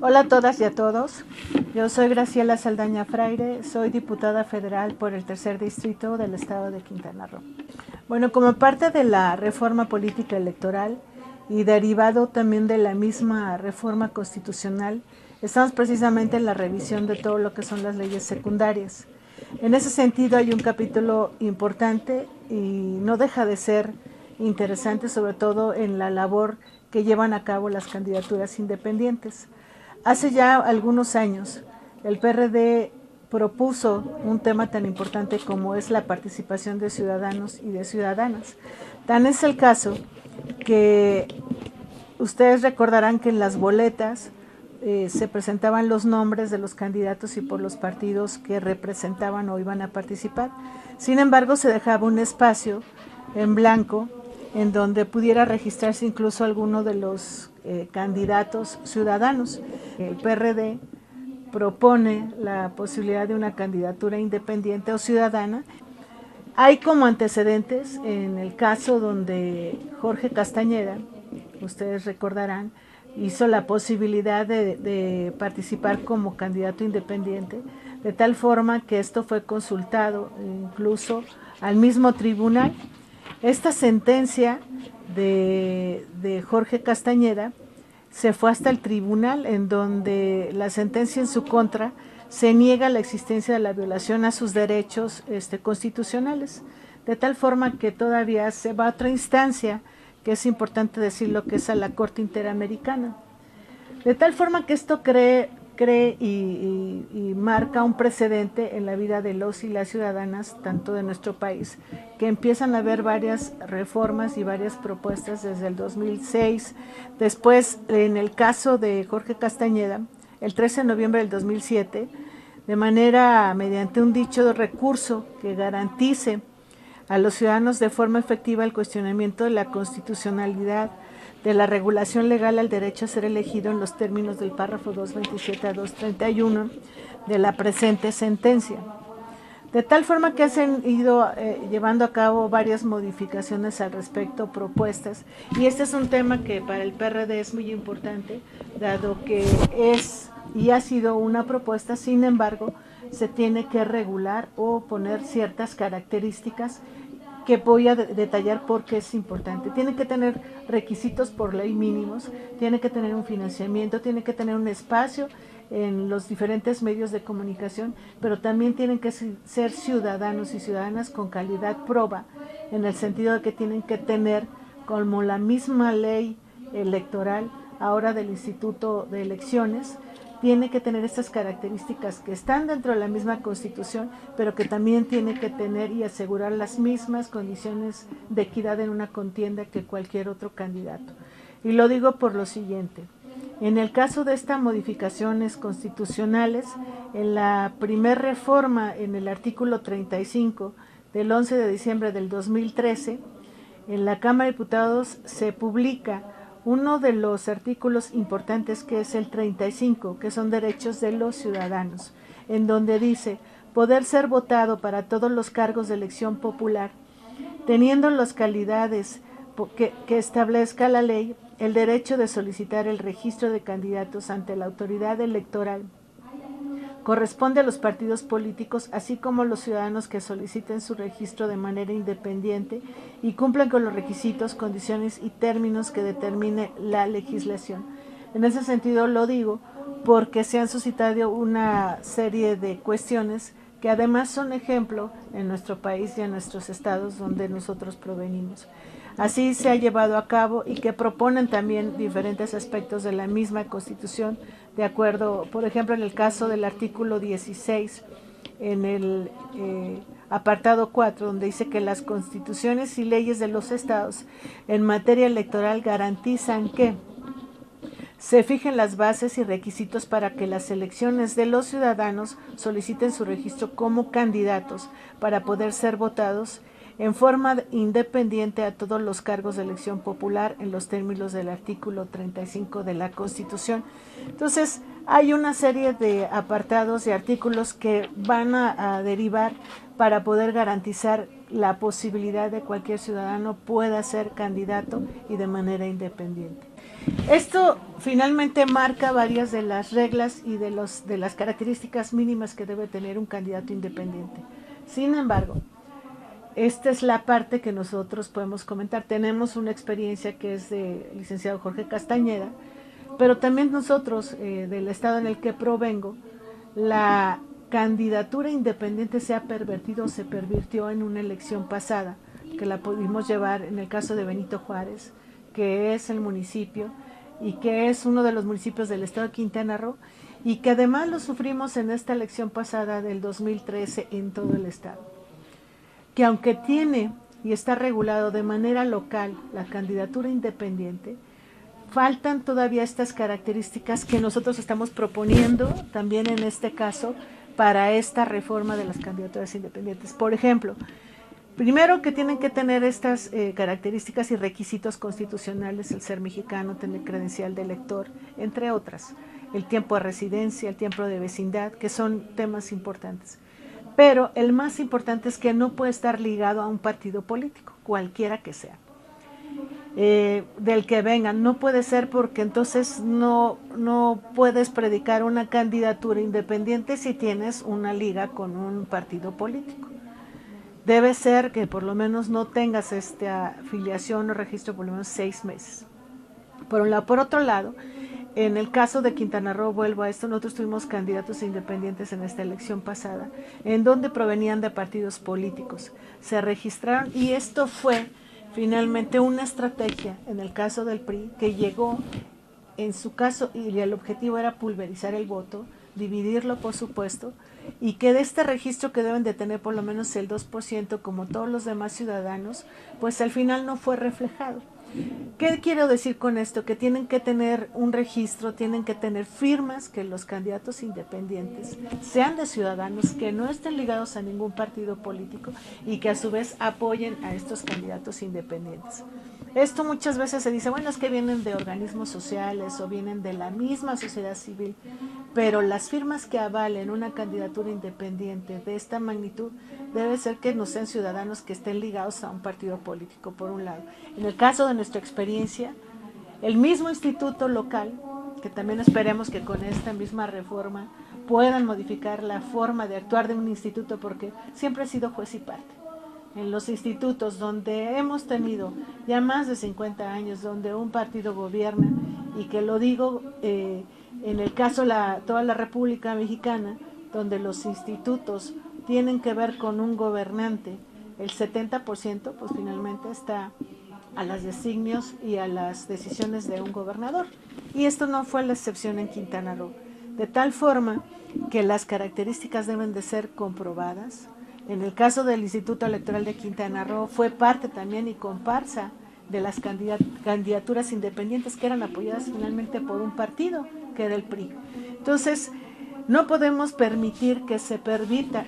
Hola a todas y a todos, yo soy Graciela Saldaña Fraire, soy diputada federal por el tercer distrito del estado de Quintana Roo. Bueno, como parte de la reforma política electoral y derivado también de la misma reforma constitucional, estamos precisamente en la revisión de todo lo que son las leyes secundarias. En ese sentido hay un capítulo importante y no deja de ser interesante, sobre todo en la labor que llevan a cabo las candidaturas independientes. Hace ya algunos años, el PRD propuso un tema tan importante como es la participación de ciudadanos y de ciudadanas. Tan es el caso que ustedes recordarán que en las boletas se presentaban los nombres de los candidatos y por los partidos que representaban o iban a participar. Sin embargo, se dejaba un espacio en blanco en donde pudiera registrarse incluso alguno de los candidatos ciudadanos. El PRD propone la posibilidad de una candidatura independiente o ciudadana. Hay como antecedentes en el caso donde Jorge Castañeda, ustedes recordarán, hizo la posibilidad de participar como candidato independiente, de tal forma que esto fue consultado incluso al mismo tribunal. Esta sentencia de Jorge Castañeda se fue hasta el tribunal, en donde la sentencia en su contra se niega la existencia de la violación a sus derechos constitucionales, de tal forma que todavía se va a otra instancia, que es importante decirlo, que es a la Corte Interamericana. De tal forma que esto cree y marca un precedente en la vida de los y las ciudadanas, tanto de nuestro país, que empiezan a haber varias reformas y varias propuestas desde el 2006. Después, en el caso de Jorge Castañeda, el 13 de noviembre del 2007, de manera mediante un dicho recurso que garantice a los ciudadanos de forma efectiva el cuestionamiento de la constitucionalidad de la regulación legal al derecho a ser elegido en los términos del párrafo 227 a 231 de la presente sentencia. De tal forma que se han ido llevando a cabo varias modificaciones al respecto, propuestas, y este es un tema que para el PRD es muy importante, dado que es y ha sido una propuesta. Sin embargo, se tiene que regular o poner ciertas características que voy a detallar porque es importante. Tiene que tener requisitos por ley mínimos, tiene que tener un financiamiento, tiene que tener un espacio en los diferentes medios de comunicación, pero también tienen que ser ciudadanos y ciudadanas con calidad proba, en el sentido de que tienen que tener, como la misma ley electoral ahora del Instituto de Elecciones, tiene que tener estas características que están dentro de la misma Constitución, pero que también tiene que tener y asegurar las mismas condiciones de equidad en una contienda que cualquier otro candidato. Y lo digo por lo siguiente: en el caso de estas modificaciones constitucionales, en la primera reforma, en el artículo 35 del 11 de diciembre del 2013, en la Cámara de Diputados se publica uno de los artículos importantes, que es el 35, que son derechos de los ciudadanos, en donde dice: poder ser votado para todos los cargos de elección popular, teniendo las calidades que establezca la ley, el derecho de solicitar el registro de candidatos ante la autoridad electoral corresponde a los partidos políticos, así como los ciudadanos que soliciten su registro de manera independiente y cumplan con los requisitos, condiciones y términos que determine la legislación. En ese sentido lo digo porque se han suscitado una serie de cuestiones que además son ejemplo en nuestro país y en nuestros estados donde nosotros provenimos. Así se ha llevado a cabo y que proponen también diferentes aspectos de la misma Constitución, de acuerdo, por ejemplo, en el caso del artículo 16, en el apartado 4, donde dice que las constituciones y leyes de los estados en materia electoral garantizan que se fijen las bases y requisitos para que las elecciones de los ciudadanos soliciten su registro como candidatos para poder ser votados en forma independiente a todos los cargos de elección popular en los términos del artículo 35 de la Constitución. Entonces, hay una serie de apartados y artículos que van a derivar para poder garantizar la posibilidad de cualquier ciudadano pueda ser candidato y de manera independiente. Esto finalmente marca varias de las reglas y de las características mínimas que debe tener un candidato independiente. Sin embargo, esta es la parte que nosotros podemos comentar. Tenemos una experiencia que es del licenciado Jorge Castañeda, pero también nosotros, del estado en el que provengo, la candidatura independiente se ha pervertido o se pervirtió en una elección pasada, que la pudimos llevar en el caso de Benito Juárez, que es el municipio y que es uno de los municipios del estado de Quintana Roo, y que además lo sufrimos en esta elección pasada del 2013 en todo el estado. Que aunque tiene y está regulado de manera local la candidatura independiente, faltan todavía estas características que nosotros estamos proponiendo también en este caso para esta reforma de las candidaturas independientes. Por ejemplo, primero que tienen que tener estas características y requisitos constitucionales, el ser mexicano, tener credencial de elector, entre otras, el tiempo de residencia, el tiempo de vecindad, que son temas importantes. Pero el más importante es que no puede estar ligado a un partido político, cualquiera que sea. Del que vengan, no puede ser, porque entonces no puedes predicar una candidatura independiente si tienes una liga con un partido político. Debe ser que por lo menos no tengas esta afiliación o registro por lo menos 6 meses. Por un lado. Por otro lado, en el caso de Quintana Roo, vuelvo a esto, nosotros tuvimos candidatos independientes en esta elección pasada, en donde provenían de partidos políticos. Se registraron y esto fue finalmente una estrategia en el caso del PRI, que llegó en su caso, y el objetivo era pulverizar el voto, dividirlo por supuesto, y que de este registro que deben de tener por lo menos el 2% como todos los demás ciudadanos, pues al final no fue reflejado. ¿Qué quiero decir con esto? Que tienen que tener un registro, tienen que tener firmas, que los candidatos independientes sean de ciudadanos, que no estén ligados a ningún partido político y que a su vez apoyen a estos candidatos independientes. Esto muchas veces se dice, bueno, es que vienen de organismos sociales o vienen de la misma sociedad civil, pero las firmas que avalen una candidatura independiente de esta magnitud debe ser que no sean ciudadanos que estén ligados a un partido político, por un lado. En el caso de nuestra experiencia, el mismo instituto local, que también esperemos que con esta misma reforma puedan modificar la forma de actuar de un instituto, porque siempre ha sido juez y parte. En los institutos donde hemos tenido ya más de 50 años, donde un partido gobierna, y que lo digo en el caso de toda la República Mexicana, donde los institutos tienen que ver con un gobernante, el 70% pues finalmente está a los designios y a las decisiones de un gobernador. Y esto no fue la excepción en Quintana Roo. De tal forma que las características deben de ser comprobadas. En el caso del Instituto Electoral de Quintana Roo fue parte también y comparsa de las candidaturas independientes que eran apoyadas finalmente por un partido, que era el PRI. Entonces, no podemos permitir que se pervierta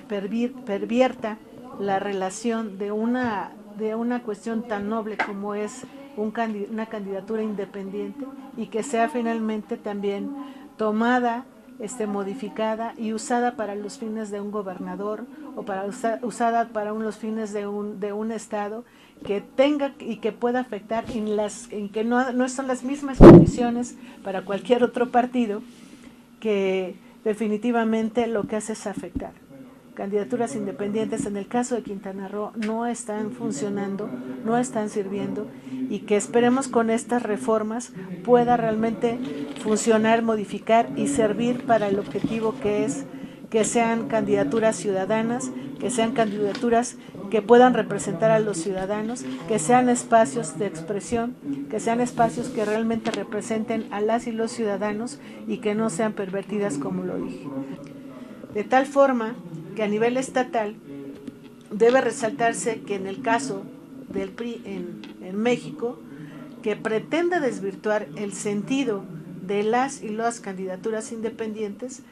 la relación de una cuestión tan noble como es una candidatura independiente, y que sea finalmente también tomada, modificada y usada para los fines de un gobernador, o usada para los fines de un estado, que tenga y que pueda afectar en que no son las mismas condiciones para cualquier otro partido, que definitivamente lo que hace es afectar. Candidaturas independientes en el caso de Quintana Roo no están funcionando, no están sirviendo, y que esperemos con estas reformas pueda realmente funcionar, modificar y servir para el objetivo, que es que sean candidaturas ciudadanas, que sean candidaturas que puedan representar a los ciudadanos, que sean espacios de expresión, que sean espacios que realmente representen a las y los ciudadanos y que no sean pervertidas, como lo dije. De tal forma que a nivel estatal debe resaltarse que en el caso del PRI en México, que pretende desvirtuar el sentido de las y las candidaturas independientes,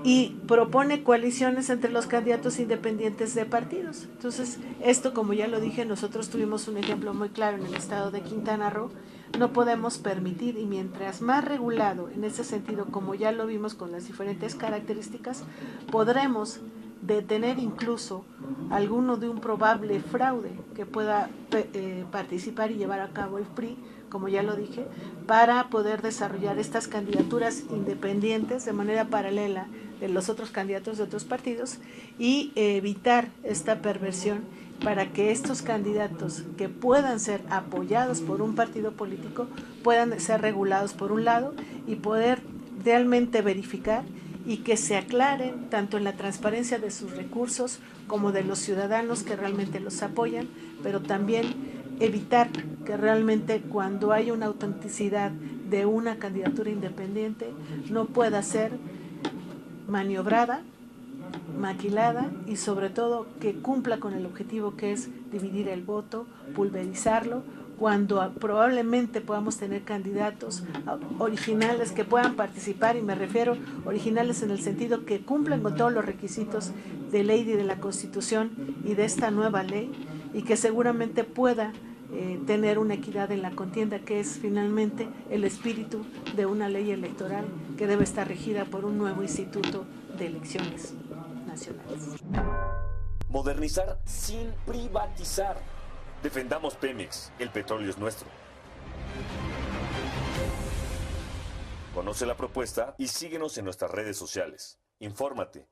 y propone coaliciones entre los candidatos independientes de partidos. Entonces, esto, como ya lo dije, nosotros tuvimos un ejemplo muy claro en el estado de Quintana Roo. No podemos permitir, y mientras más regulado en ese sentido, como ya lo vimos con las diferentes características, podremos detener incluso alguno de un probable fraude que pueda participar y llevar a cabo el PRI, como ya lo dije, para poder desarrollar estas candidaturas independientes de manera paralela de los otros candidatos de otros partidos y evitar esta perversión para que estos candidatos que puedan ser apoyados por un partido político puedan ser regulados por un lado y poder realmente verificar y que se aclaren tanto en la transparencia de sus recursos como de los ciudadanos que realmente los apoyan, pero también evitar que realmente cuando hay una autenticidad de una candidatura independiente no pueda ser maniobrada, maquilada y sobre todo que cumpla con el objetivo que es dividir el voto, pulverizarlo, cuando probablemente podamos tener candidatos originales que puedan participar, y me refiero originales en el sentido que cumplan con todos los requisitos de ley y de la Constitución y de esta nueva ley, y que seguramente pueda tener una equidad en la contienda, que es finalmente el espíritu de una ley electoral que debe estar regida por un nuevo instituto de elecciones nacionales. Modernizar sin privatizar. Defendamos Pemex, el petróleo es nuestro. Conoce la propuesta y síguenos en nuestras redes sociales. Infórmate.